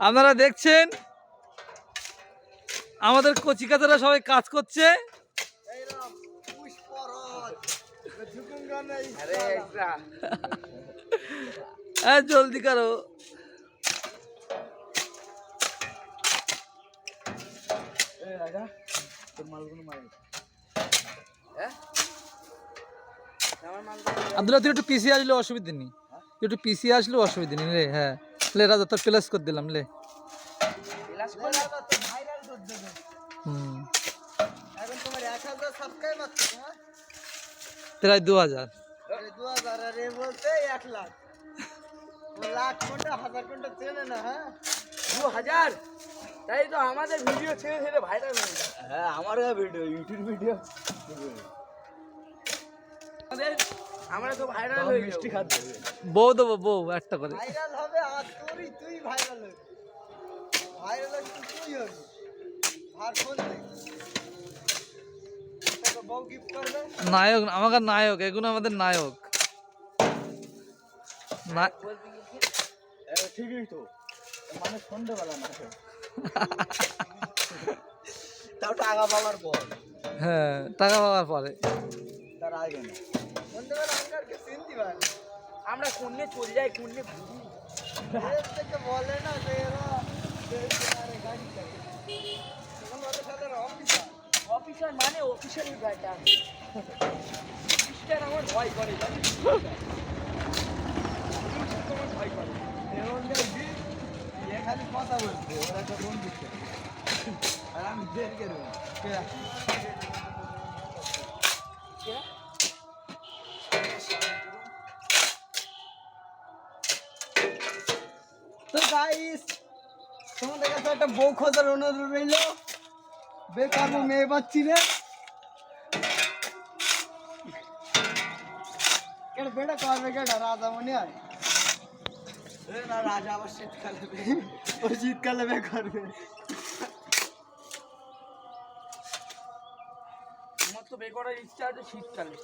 আপনারা দেখছেন আমাদের কচিকাচারা সবাই কাজ করছে। জলদি করো। আব্দুল্লাহ তুই একটু পিছিয়ে আসলে অসুবিধা নেই, তুই একটু পিছিয়ে আসলেও অসুবিধা নেই রে। হ্যাঁ লে রাজা, তোর প্লাস করে দিলাম লে। প্রায় 2000। তাই তো আমাদের ভিডিও ছেড়ে ছেড়ে ভাইরাল হয়ে যায়। হ্যাঁ আমার ভিডিও, ইউটিউব ভিডিও আমরা তো ভাইরাল হয়ে মিষ্টি খাচ্ছি। বউ দেবো, বউ একটা করে ভাইরাল হবে আর তুই ভাইরাল হবে। ভাইরাল হবে তুই হবে। আর কোন বউ গিফট করবে নায়ক, আমাকে নায়ক, এগুলো আমাদের নায়ক। ঠিকই তো, মানে সন্ধ্যেবেলা না তাও টাকা পাওয়ার পর। হ্যাঁ টাকা পাওয়ার পরে তার আগে না, সন্ধ্যেবেলা আমাকে চিনতে পারে। আমরা কোনে চলে যাই, কোনে ঘুরি থেকে বলে না যে এরা গাড়ি চালায়। তখন ওদের সাথে অফিসার অফিসার মানে অফিসারের গাড়িটা অফিসার আমার ভয় করে জানিস, তোমার ভয় করে। খালি কথা বলছে, ওরা একটা ফোন দিচ্ছে আর আমি বের করে তো গাইস, তোমাদের কাছে একটা বউ খোঁজার অনুরোধ রইল। বেকার মেয়ে পাচ্ছি রে, কেন বেটা করবে কেটা? রাজা মনে হয় না, রাজা আবার শীতকালে ও শীতকালে বে করবে। আমার তো বে করার ইচ্ছা আছে শীতকালে।